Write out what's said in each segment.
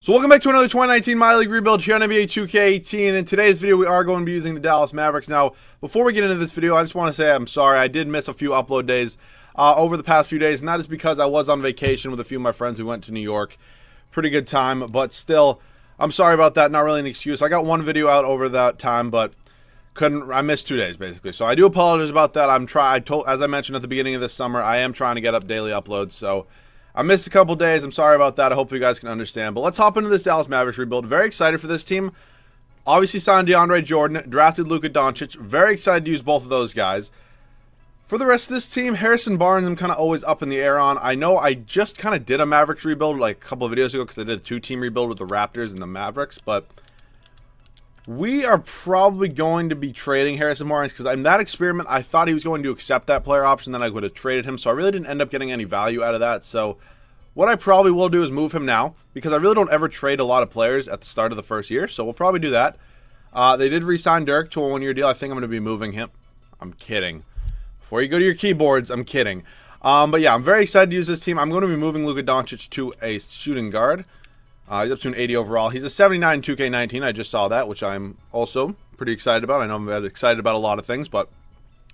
So welcome back to another 2019 My League Rebuild here on NBA 2K18. In today's video, we are going to be using the Dallas Mavericks. Now, before we get into this video, I just want to say I'm sorry. I did miss a few upload days over the past few days, and that is because I was on vacation with a few of my friends. We went to New York. Pretty good time, but still, I'm sorry about that. Not really an excuse. I got one video out over that time, but I missed 2 days, basically. So I do apologize about that. As I mentioned at the beginning of this summer, I am trying to get up daily uploads, so I missed a couple days. I'm sorry about that. I hope you guys can understand. But let's hop into this Dallas Mavericks rebuild. Very excited for this team. Obviously signed DeAndre Jordan, drafted Luka Doncic. Very excited to use both of those guys. For the rest of this team, Harrison Barnes, I'm kind of always up in the air on. I know I just kind of did a Mavericks rebuild like a couple of videos ago because I did a two-team rebuild with the Raptors and the Mavericks. But we are probably going to be trading Harrison Barnes because in that experiment, I thought he was going to accept that player option. Then I would have traded him. So I really didn't end up getting any value out of that. So what I probably will do is move him now because I really don't ever trade a lot of players at the start of the first year. So we'll probably do that. They did re-sign Dirk to a one-year deal. I think I'm going to be moving him. I'm kidding. Before you go to your keyboards, I'm kidding. But yeah, I'm very excited to use this team. I'm going to be moving Luka Doncic to a shooting guard. He's up to an 80 overall. He's a 79 2K19. I just saw that, which I'm also pretty excited about. I know I'm excited about a lot of things, but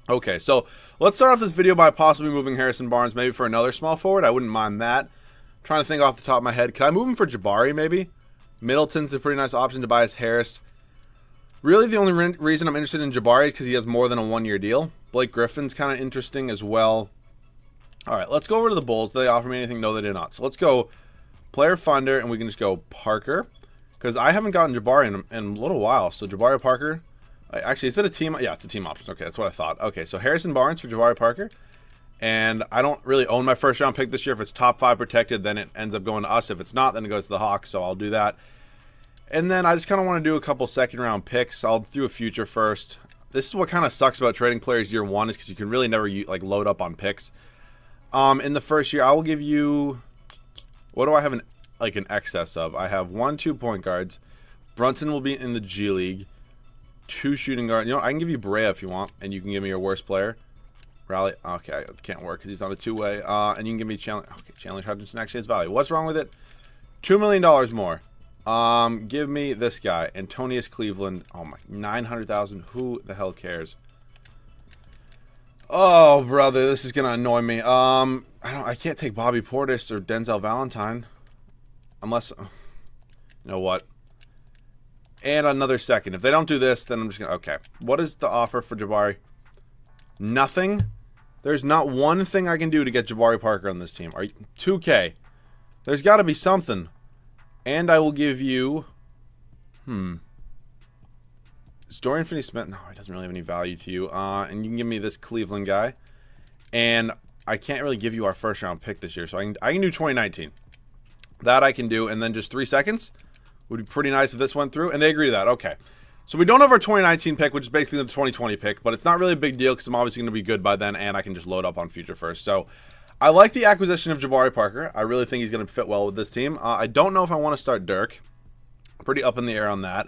okay. So let's start off this video by possibly moving Harrison Barnes maybe for another small forward. I wouldn't mind that. I'm trying to think off the top of my head. Can I move him for Jabari maybe? Middleton's a pretty nice option. Tobias Harris. Really, the only reason I'm interested in Jabari is because he has more than a one-year deal. Blake Griffin's kind of interesting as well. All right, let's go over to the Bulls. Did they offer me anything? No, they did not. So let's go Player Finder, and we can just go Parker. Because I haven't gotten Jabari in a little while. So Jabari Parker. Actually, is it a team? Yeah, it's a team option. Okay, that's what I thought. Okay, so Harrison Barnes for Jabari Parker. And I don't really own my first-round pick this year. If it's top 5 protected, then it ends up going to us. If it's not, then it goes to the Hawks, so I'll do that. And then I just kind of want to do a couple second-round picks. I'll do a future first. This is what kind of sucks about trading players year one is because you can really never like load up on picks. In the first year, I will give you. What do I have an excess of? I have 1, 2 point guards. Brunson will be in the G League. 2 shooting guards. You know, I can give you Barea if you want, and you can give me your worst player. Rally. Okay, it can't work because he's on a two-way. And you can give me Chandler. Okay, Chandler Hutchinson actually has value. What's wrong with it? $2 million more. Give me this guy, Antonius Cleveland. Oh my, 900,000. Who the hell cares? Oh, brother, this is gonna annoy me. I can't take Bobby Portis or Denzel Valentine, unless, you know what? And another second. If they don't do this, then I'm just gonna. Okay, what is the offer for Jabari? Nothing. There's not one thing I can do to get Jabari Parker on this team. Are you 2K? There's got to be something. And I will give you, is Dorian Finney-Smith? No, he doesn't really have any value to you. And you can give me this Cleveland guy. And I can't really give you our first round pick this year. So I can do 2019. That I can do. And then just 3 seconds would be pretty nice if this went through. And they agree to that. Okay. So we don't have our 2019 pick, which is basically the 2020 pick. But it's not really a big deal because I'm obviously going to be good by then. And I can just load up on future first. So I like the acquisition of Jabari Parker. I really think he's going to fit well with this team. I don't know if I want to start Dirk. Pretty up in the air on that.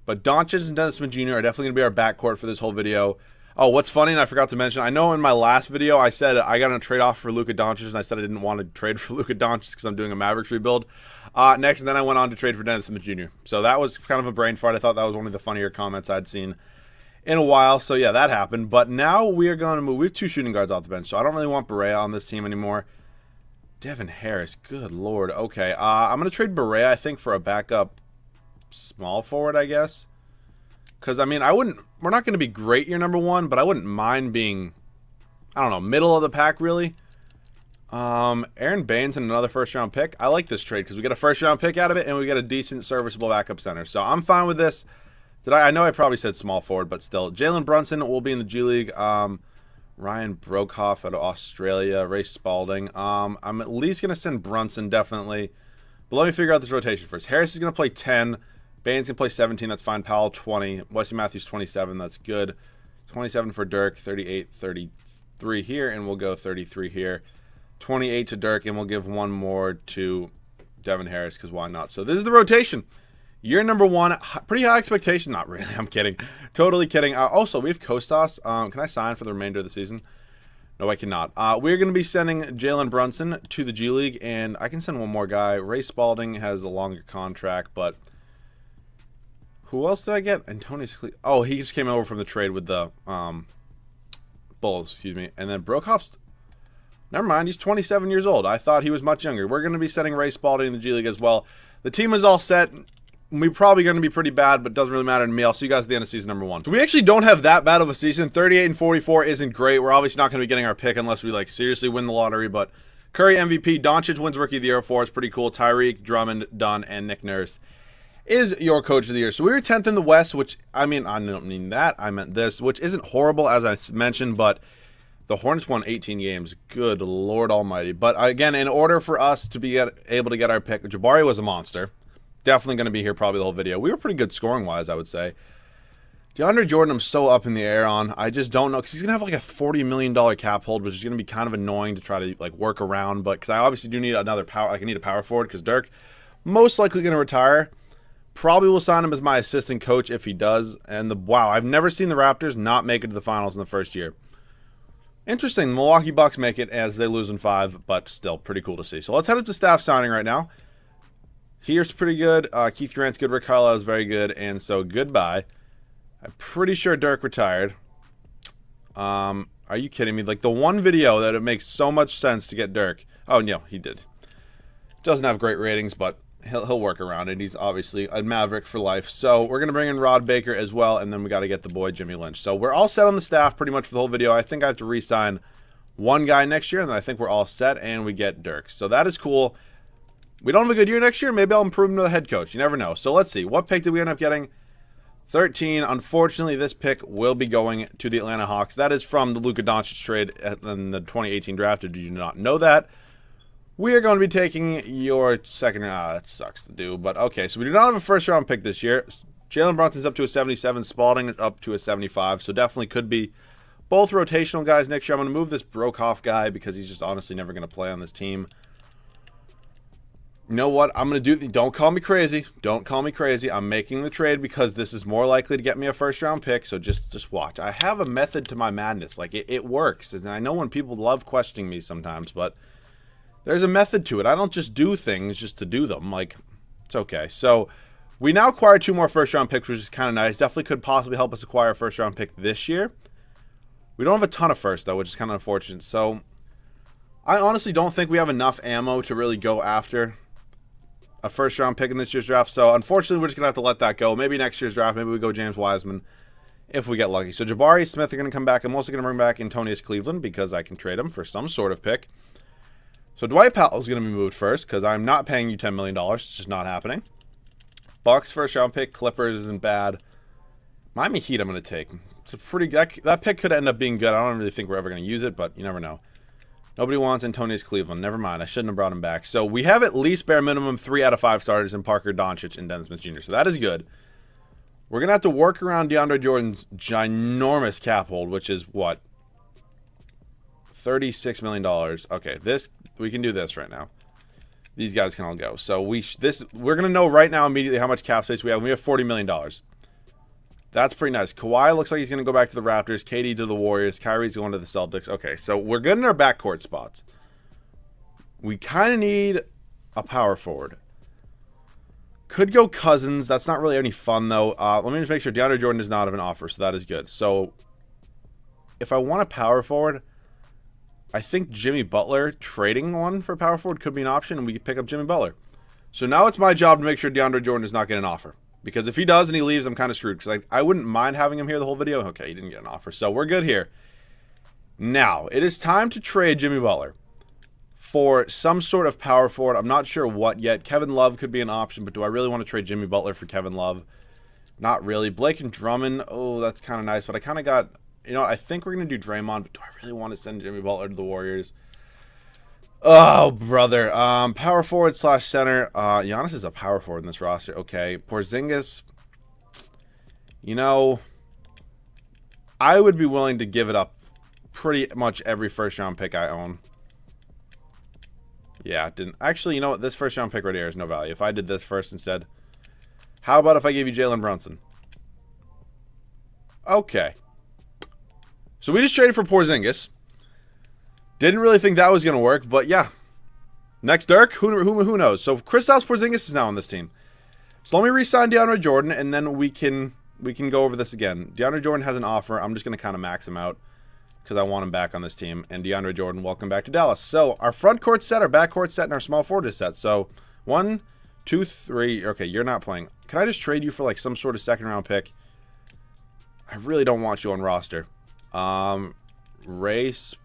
But Doncic and Dennis Smith Jr. are definitely going to be our backcourt for this whole video. Oh, what's funny, and I forgot to mention, I know in my last video I said I got a trade-off for Luka Doncic, and I said I didn't want to trade for Luka Doncic because I'm doing a Mavericks rebuild. Next, and then I went on to trade for Dennis Smith Jr. So that was kind of a brain fart. I thought that was one of the funnier comments I'd seen in a while. So yeah, that happened. But now we are going to move. We have 2 shooting guards off the bench, so I don't really want Barea on this team anymore. Devin Harris, good lord. Okay, I'm going to trade Barea, I think, for a backup small forward, I guess. Because, I mean, we're not going to be great year number 1, but I wouldn't mind being, I don't know, middle of the pack, really. Aaron Baines and another first-round pick. I like this trade because we get a first-round pick out of it, and we get a decent, serviceable backup center. So I'm fine with this. I know I probably said small forward, but still. Jalen Brunson will be in the G League. Ryan Broekhoff out of Australia. Ray Spalding. I'm at least going to send Brunson, definitely. But let me figure out this rotation first. Harris is going to play 10. Baines can play 17. That's fine. Powell, 20. Wesley Matthews, 27. That's good. 27 for Dirk. 38, 33 here. And we'll go 33 here. 28 to Dirk. And we'll give one more to Devin Harris because why not? So this is the rotation. Year number 1, pretty high expectation. Not really. I'm kidding. Totally kidding. Also, we have Kostas. Can I sign for the remainder of the season? No, I cannot. We're going to be sending Jalen Brunson to the G League, and I can send one more guy. Ray Spalding has a longer contract, but who else did I get? Antonius Cle Oh, he just came over from the trade with the Bulls, excuse me. And then Brokoff's... Never mind, he's 27 years old. I thought he was much younger. We're going to be sending Ray Spalding in the G League as well. The team is all set. We're probably going to be pretty bad, but it doesn't really matter to me. I'll see you guys at the end of season number 1. So we actually don't have that bad of a season. 38-44 isn't great. We're obviously not going to be getting our pick unless we like seriously win the lottery. But Curry MVP, Doncic wins Rookie of the Year for us. Pretty cool. Tyreek, Drummond, Dunn, and Nick Nurse is your Coach of the Year. So we were 10th in the West, which, I mean, I don't mean that. I meant this, which isn't horrible as I mentioned, but the Hornets won 18 games. Good Lord Almighty. But again, in order for us to be able to get our pick, Jabari was a monster. Definitely going to be here probably the whole video. We were pretty good scoring-wise, I would say. DeAndre Jordan, I'm so up in the air on. I just don't know, because he's going to have like a $40 million cap hold, which is going to be kind of annoying to try to like work around. But because I obviously do need another power, like I need a power forward, because Dirk most likely going to retire. Probably will sign him as my assistant coach if he does. And wow, I've never seen the Raptors not make it to the finals in the first year. Interesting, the Milwaukee Bucks make it as they lose in 5, but still pretty cool to see. So let's head up to staff signing right now. Here's pretty good. Keith Grant's good. Rick Carlisle is very good. And so goodbye. I'm pretty sure Dirk retired. Are you kidding me? Like the one video that it makes so much sense to get Dirk. Oh, no, he did. Doesn't have great ratings, but he'll work around it. He's obviously a Maverick for life. So we're going to bring in Rod Baker as well. And then we got to get the boy Jimmy Lynch. So we're all set on the staff pretty much for the whole video. I think I have to re-sign one guy next year. And then I think we're all set. And we get Dirk. So that is cool. We don't have a good year next year. Maybe I'll improve him to the head coach. You never know. So let's see. What pick did we end up getting? 13. Unfortunately, this pick will be going to the Atlanta Hawks. That is from the Luka Doncic trade in the 2018 draft. Did you not know that? We are going to be taking your second round. That sucks to do, but okay. So we do not have a first-round pick this year. Jalen Brunson's up to a 77. Spalding is up to a 75. So definitely could be both rotational guys next year. I'm going to move this Brokoff guy because he's just honestly never going to play on this team. You know what? I'm going to do... Don't call me crazy. Don't call me crazy. I'm making the trade because this is more likely to get me a first-round pick, so just watch. I have a method to my madness. Like, it works. And I know when people love questioning me sometimes, but there's a method to it. I don't just do things just to do them. Like, it's okay. So, we now acquire 2 more first-round picks, which is kind of nice. Definitely could possibly help us acquire a first-round pick this year. We don't have a ton of first, though, which is kind of unfortunate. So, I honestly don't think we have enough ammo to really go after a first-round pick in this year's draft. So, unfortunately, we're just going to have to let that go. Maybe next year's draft, maybe we go James Wiseman if we get lucky. So, Jabari Smith are going to come back. I'm also going to bring back Antonius Cleveland because I can trade him for some sort of pick. So, Dwight Powell is going to be moved first because I'm not paying you $10 million. It's just not happening. Bucks first-round pick. Clippers isn't bad. Miami Heat I'm going to take. It's a pretty... That pick could end up being good. I don't really think we're ever going to use it, but you never know. Nobody wants Antonius Cleveland. Never mind. I shouldn't have brought him back. So we have at least bare minimum 3 out of 5 starters in Parker, Doncic, and Dennis Smith Jr. So that is good. We're going to have to work around DeAndre Jordan's ginormous cap hold, which is what? $36 million. Okay, we can do this right now. These guys can all go. So we're going to know right now immediately how much cap space we have. We have $40 million. That's pretty nice. Kawhi looks like he's going to go back to the Raptors. KD to the Warriors. Kyrie's going to the Celtics. Okay, so we're good in our backcourt spots. We kind of need a power forward. Could go Cousins. That's not really any fun, though. Let me just make sure DeAndre Jordan does not have an offer, so that is good. So if I want a power forward, I think Jimmy Butler trading one for power forward could be an option, and we could pick up Jimmy Butler. So now it's my job to make sure DeAndre Jordan does not get an offer. Because if he does and he leaves, I'm kind of screwed. Because I wouldn't mind having him here the whole video. Okay, he didn't get an offer. So we're good here. Now, it is time to trade Jimmy Butler for some sort of power forward. I'm not sure what yet. Kevin Love could be an option, but do I really want to trade Jimmy Butler for Kevin Love? Not really. Blake and Drummond, oh, that's kind of nice. But I kind of got, you know, I think we're going to do Draymond, but do I really want to send Jimmy Butler to the Warriors? Oh, brother. Power forward / center. Giannis is a power forward in this roster. Okay. Porziņģis. You know, I would be willing to give it up pretty much every first-round pick I own. Yeah, didn't. Actually, you know what? This first-round pick right here is no value. If I did this first instead. How about if I gave you Jalen Brunson? Okay. So we just traded for Porziņģis. Didn't really think that was going to work, but yeah. Next Dirk, who knows? So Kristaps Porziņģis is now on this team. So let me re-sign DeAndre Jordan, and then we can go over this again. DeAndre Jordan has an offer. I'm just going to kind of max him out because I want him back on this team. And DeAndre Jordan, welcome back to Dallas. So our front court set, our back court set, and our small forward is set. So 1, 2, 3. Okay, you're not playing. Can I just trade you for like some sort of second-round pick? I really don't want you on roster. Antonius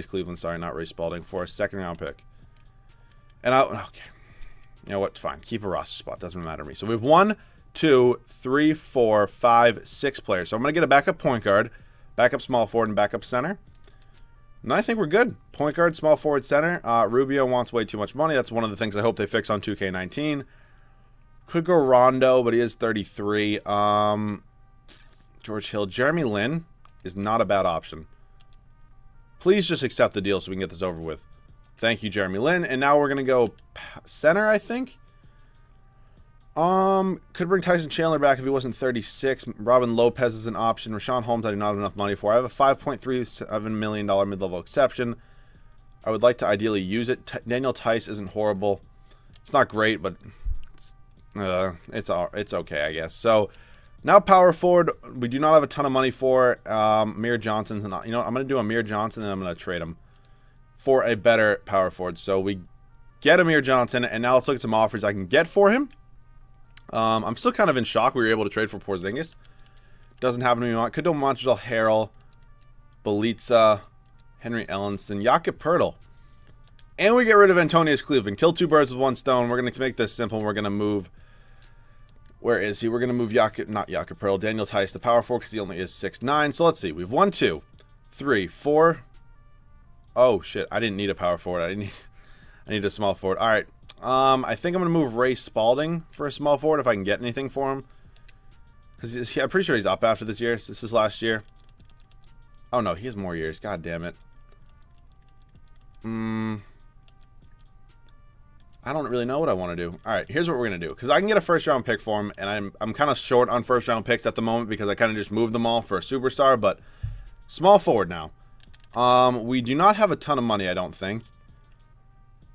Cleveland, sorry, not Ray Spalding, for a second-round pick. And okay. You know what? Fine. Keep a roster spot. Doesn't matter to me. So we have 1, 2, 3, 4, 5, 6 players. So I'm going to get a backup point guard, backup small forward, and backup center. And I think we're good. Point guard, small forward, center. Rubio wants way too much money. That's one of the things I hope they fix on 2K19. Could go Rondo, but he is 33. George Hill. Jeremy Lin is not a bad option. Please just accept the deal so we can get this over with. Thank you, Jeremy Lin. And now we're going to go center, I think. Could bring Tyson Chandler back if he wasn't 36. Robin Lopez is an option. Rashawn Holmes I do not have enough money for. I have a $5.37 million mid-level exception. I would like to ideally use it. Daniel Tice isn't horrible. It's not great, but it's okay, I guess. So now power forward, we do not have a ton of money for. Amir Johnson's not. You know what? I'm going to do Amir Johnson and I'm going to trade him for a better power forward. So we get Amir Johnson, and now let's look at some offers I can get for him. I'm still kind of in shock we were able to trade for Porziņģis. Doesn't happen to me. Could do Montrezl Harrell, Belitza, Henry Ellenson, Jakob Poeltl. And we get rid of Antonius Cleveland. Kill 2 birds with 1 stone. We're going to make this simple. We're going to move... Where is he? We're going to move not Jakob Poeltl, Daniel Tice, the power forward, because he only is 6'9". So let's see. We have 1, 2, 3, 4... Oh, shit. I didn't need a power forward. I need a small forward. All right. I think I'm going to move Ray Spalding for a small forward if I can get anything for him. Because I'm pretty sure he's up after this year. This is last year. Oh, no. He has more years. God damn it. I don't really know what I want to do. All right. Here's what we're going to do. Because I can get a first-round pick for him. And I'm kind of short on first-round picks at the moment because I kind of just moved them all for a superstar. But small forward now. We do not have a ton of money, I don't think.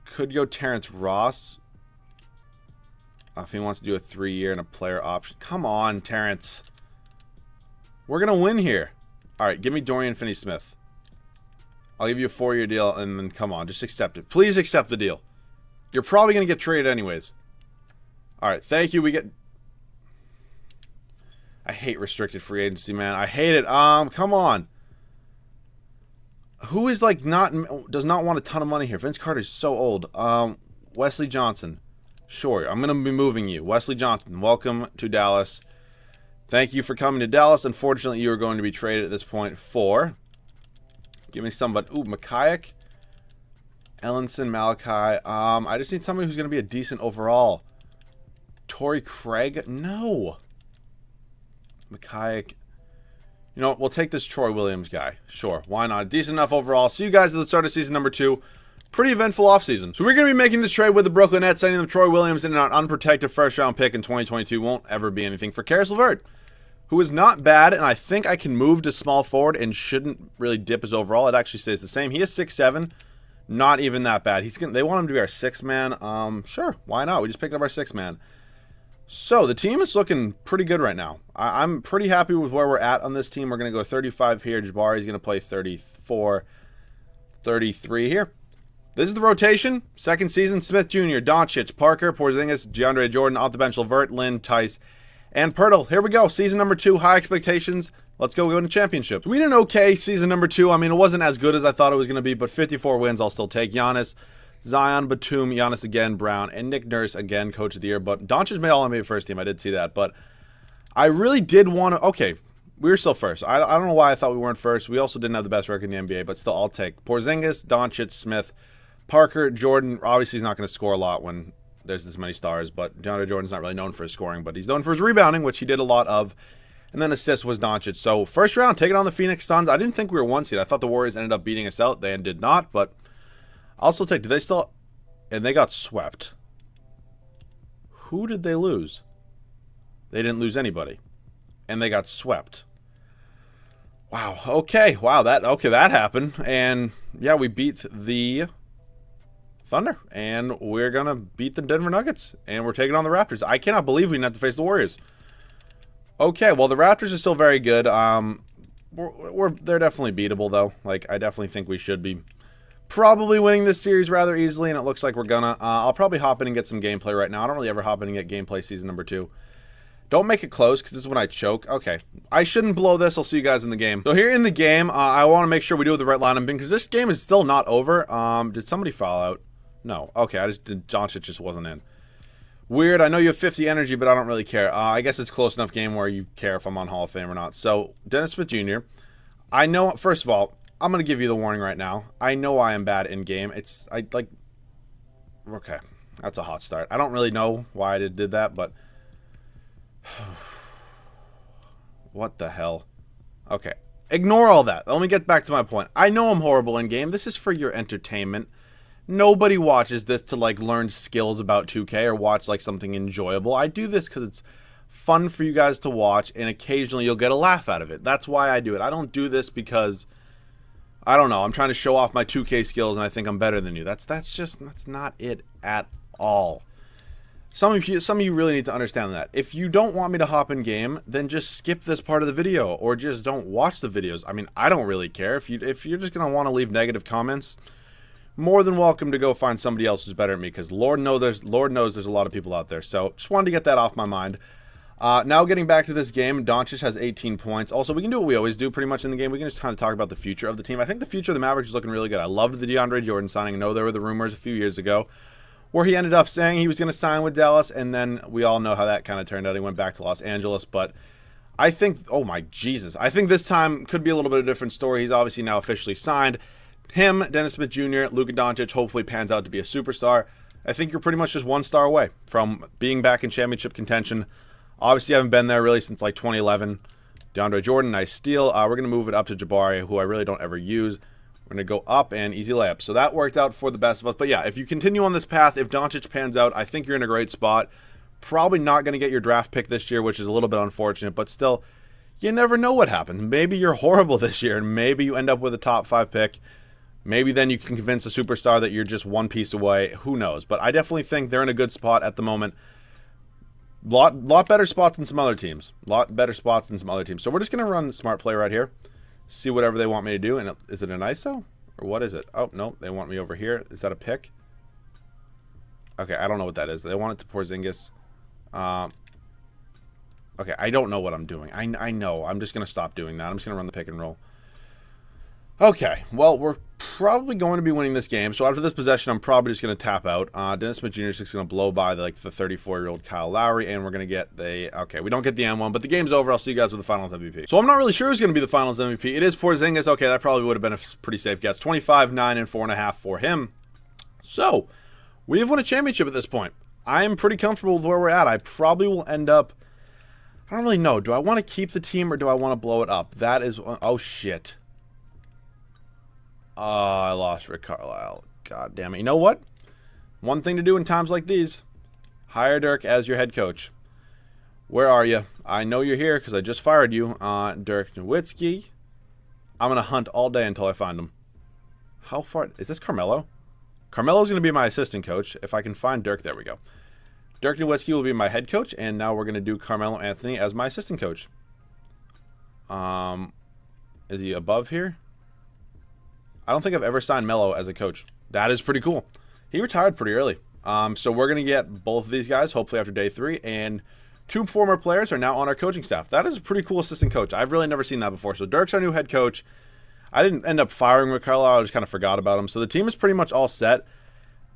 Could go Terrence Ross. If he wants to do a 3-year and a player option. Come on, Terrence. We're going to win here. All right, give me Dorian Finney-Smith. I'll give you a 4-year deal, and then come on, just accept it. Please accept the deal. You're probably going to get traded anyways. All right, thank you. We get... I hate restricted free agency, man. I hate it. Come on. Who is like does not want a ton of money here? Vince Carter's so old. Wesley Johnson. Sure, I'm going to be moving you. Wesley Johnson, welcome to Dallas. Thank you for coming to Dallas. Unfortunately, you are going to be traded at this point for... Give me somebody. Ooh, Makayak. Ellenson, Malachi. I just need somebody who's going to be a decent overall. Torrey Craig? No. Makayak. You know, we'll take this Troy Williams guy. Sure, why not? Decent enough overall. See you guys at the start of season number 2. Pretty eventful offseason. So we're going to be making this trade with the Brooklyn Nets, sending them Troy Williams and an unprotected first-round pick in 2022. Won't ever be anything for Caris LeVert, who is not bad, and I think I can move to small forward and shouldn't really dip his overall. It actually stays the same. He is 6'7", not even that bad. They want him to be our 6th man. Sure, why not? We just picked up our 6th man. So, the team is looking pretty good right now. I'm pretty happy with where we're at on this team. We're going to go 35 here. Jabari's going to play 34, 33 here. This is the rotation. Second season, Smith Jr., Doncic, Parker, Porziņģis, DeAndre Jordan, off the bench, LeVert, Lin, Tice, and Poeltl. Here we go. Season number 2, high expectations. Let's go into championships. We did an okay season number 2. I mean, it wasn't as good as I thought it was going to be, but 54 wins I'll still take. Giannis, Zion, Batum, Giannis again, Brown, and Nick Nurse again, coach of the year. But Doncic made All-NBA first team. I did see that. But I really did want to... Okay, we were still first. I don't know why I thought we weren't first. We also didn't have the best record in the NBA, but still, I'll take Porziņģis, Doncic, Smith, Parker, Jordan. Obviously, he's not going to score a lot when there's this many stars, but DeAndre Jordan's not really known for his scoring, but he's known for his rebounding, which he did a lot of. And then assists was Doncic. So, first round, taking on the Phoenix Suns. I didn't think we were 1 seed. I thought the Warriors ended up beating us out. They did not, but I'll still take... Do they still... And they got swept. Who did they lose? They didn't lose anybody. And they got swept. Wow. Okay. Wow. That happened. And yeah, we beat the Thunder, and we're gonna beat the Denver Nuggets, and we're taking on the Raptors. I cannot believe we didn't have to face the Warriors. Okay. Well, the Raptors are still very good. They're definitely beatable though. Like, I definitely think we should be probably winning this series rather easily, and it looks like we're gonna. I'll probably hop in and get some gameplay right now. I don't really ever hop in and get gameplay season number 2. Don't make it close, because this is when I choke. Okay. I shouldn't blow this. I'll see you guys in the game. So here in the game, I want to make sure we do the right lineup, because this game is still not over. Did somebody foul out? No. Okay, Doncic just wasn't in. Weird. I know you have 50 energy, but I don't really care. I guess it's close enough game where you care if I'm on Hall of Fame or not. So, Dennis Smith Jr. I know, first of all, I'm going to give you the warning right now. I know I am bad in game. Okay. That's a hot start. I don't really know why I did that, but what the hell? Okay. Ignore all that. Let me get back to my point. I know I'm horrible in game. This is for your entertainment. Nobody watches this to like learn skills about 2K or watch like something enjoyable. I do this because it's fun for you guys to watch, and occasionally you'll get a laugh out of it. That's why I do it. I don't do this because, I don't know, I'm trying to show off my 2K skills and I think I'm better than you. That's not it at all. Some of you really need to understand that. If you don't want me to hop in game, then just skip this part of the video or just don't watch the videos. I mean, I don't really care. If you're just going to want to leave negative comments, more than welcome to go find somebody else who's better than me, because Lord knows there's a lot of people out there. So just wanted to get that off my mind. Now getting back to this game, Doncic has 18 points. Also, we can do what we always do pretty much in the game. We can just kind of talk about the future of the team. I think the future of the Mavericks is looking really good. I loved the DeAndre Jordan signing. I know there were the rumors a few years ago where he ended up saying he was going to sign with Dallas, and then we all know how that kind of turned out. He went back to Los Angeles, but I think, oh my Jesus, I think this time could be a little bit of a different story. He's obviously now officially signed. Him, Dennis Smith Jr., Luka Doncic hopefully pans out to be a superstar. I think you're pretty much just one star away from being back in championship contention. Obviously, I haven't been there really since like 2011. DeAndre Jordan, nice steal. We're going to move it up to Jabari, who I really don't ever use. We're going to go up and easy layup. So that worked out for the best of us. But yeah, if you continue on this path, if Doncic pans out, I think you're in a great spot. Probably not going to get your draft pick this year, which is a little bit unfortunate, but still, you never know what happens. Maybe you're horrible this year, and maybe you end up with a top 5 pick. Maybe then you can convince a superstar that you're just one piece away. Who knows? But I definitely think they're in a good spot at the moment. Lot better spots than some other teams. So we're just going to run the smart play right here. See whatever they want me to do. And is it an ISO? Or what is it? Oh, no. They want me over here. Is that a pick? Okay, I don't know what that is. They want it to Porziņģis. Okay, I don't know what I'm doing. I know. I'm just going to stop doing that. I'm just going to run the pick and roll. Okay, well, we're probably going to be winning this game. So after this possession, I'm probably just going to tap out. Dennis Smith Jr. is just going to blow by the 34-year-old Kyle Lowry, and we're going to get the... Okay, we don't get the M1, but the game's over. I'll see you guys with the Finals MVP. So I'm not really sure who's going to be the Finals MVP. It is Porziņģis. Okay, that probably would have been a pretty safe guess. 25, 9, and 4.5 for him. So we have won a championship at this point. I am pretty comfortable with where we're at. I probably will end up... I don't really know. Do I want to keep the team or do I want to blow it up? That is... Oh, shit. I lost Rick Carlisle. God damn it. You know what? One thing to do in times like these. Hire Dirk as your head coach. Where are you? I know you're here because I just fired you. Dirk Nowitzki. I'm going to hunt all day until I find him. How far? Is this Carmelo? Carmelo's going to be my assistant coach. If I can find Dirk, there we go. Dirk Nowitzki will be my head coach, and now we're going to do Carmelo Anthony as my assistant coach. Is he above here? I don't think I've ever signed Melo as a coach. That is pretty cool. He retired pretty early. So we're going to get both of these guys, hopefully after day 3. And 2 former players are now on our coaching staff. That is a pretty cool assistant coach. I've really never seen that before. So Dirk's our new head coach. I didn't end up firing Rick Carlisle. I just kind of forgot about him. So the team is pretty much all set.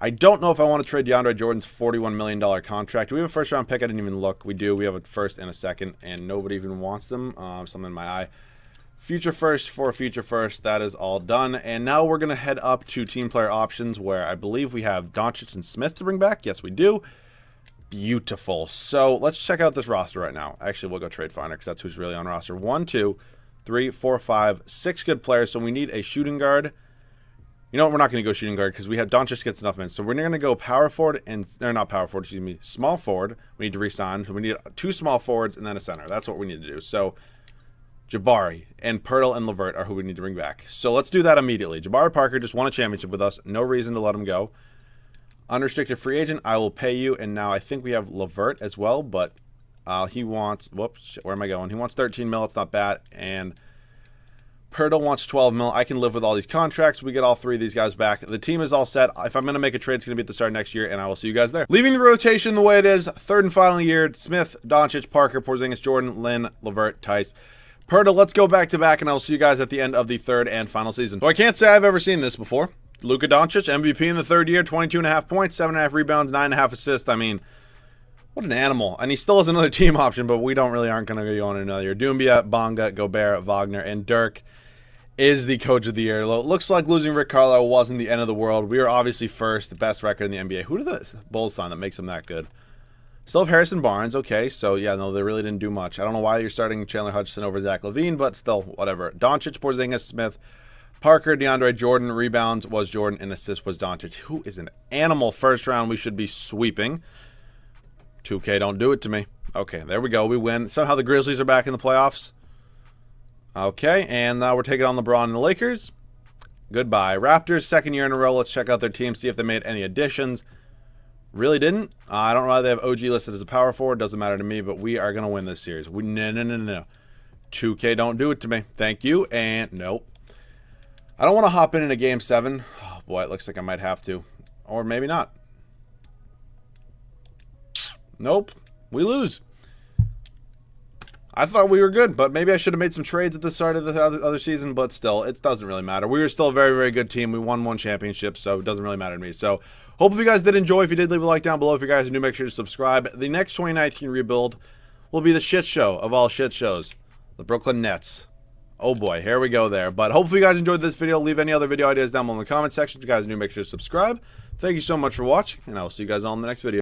I don't know if I want to trade DeAndre Jordan's $41 million contract. Do we have a first-round pick? I didn't even look. We do. We have a first and a second, and nobody even wants them. Something in my eye. Future first for future first. That is all done. And now we're going to head up to team player options where I believe we have Doncic and Smith to bring back. Yes, we do. Beautiful. So let's check out this roster right now. Actually, we'll go trade finder because that's who's really on roster. 1, 2, 3, 4, 5, 6 good players. So we need a shooting guard. You know what? We're not going to go shooting guard because we have Doncic gets enough minutes. So we're going to go power forward and, or not power forward, excuse me, small forward. We need to re-sign. So we need 2 small forwards and then a center. That's what we need to do. So Jabari, and Pirtle and LeVert are who we need to bring back. So let's do that immediately. Jabari Parker just won a championship with us. No reason to let him go. Unrestricted free agent, I will pay you. And now I think we have LeVert as well, but he wants, whoops, where am I going? He wants 13 mil. It's not bad. And Pirtle wants 12 mil. I can live with all these contracts. We get all three of these guys back. The team is all set. If I'm going to make a trade, it's going to be at the start of next year, and I will see you guys there. Leaving the rotation the way it is, third and final year, Smith, Doncic, Parker, Porziņģis, Jordan, Lin, LeVert, Tice, Pirtle. Let's go back-to-back, and I will see you guys at the end of the third and final season. So I can't say I've ever seen this before. Luka Doncic, MVP in the third year, 22.5 points, 7.5 rebounds, 9.5 assists. I mean, what an animal. And he still has another team option, but we aren't going to go on another year. Doumbia, Bonga, Gobert, Wagner, and Dirk is the coach of the year. Looks like losing Rick Carlisle wasn't the end of the world. We are obviously first, the best record in the NBA. Who did the Bulls sign that makes them that good? Still have Harrison Barnes. Okay, so yeah, no, they really didn't do much. I don't know why you're starting Chandler Hutchison over Zach LaVine, but still, whatever. Doncic, Porziņģis, Smith, Parker, DeAndre, Jordan. Rebounds was Jordan, and assist was Doncic. Who is an animal first round we should be sweeping. 2K, don't do it to me. Okay, there we go. We win. Somehow the Grizzlies are back in the playoffs. Okay, and now we're taking on LeBron and the Lakers. Goodbye. Raptors, second year in a row. Let's check out their team, see if they made any additions. Really didn't. I don't know why they have OG listed as a power forward. Doesn't matter to me, but we are going to win this series. No. 2K, don't do it to me. Thank you, and nope. I don't want to hop in a Game 7. Oh, boy, it looks like I might have to. Or maybe not. Nope. We lose. I thought we were good, but maybe I should have made some trades at the start of the other season, but still, it doesn't really matter. We were still a very, very good team. We won one championship, so it doesn't really matter to me. So, hope you guys did enjoy. If you did, leave a like down below. If you guys are new, make sure to subscribe. The next 2019 rebuild will be the shit show of all shit shows. The Brooklyn Nets. Oh boy, here we go there. But hopefully you guys enjoyed this video. Leave any other video ideas down below in the comment section. If you guys are new, make sure to subscribe. Thank you so much for watching, and I will see you guys all in the next video.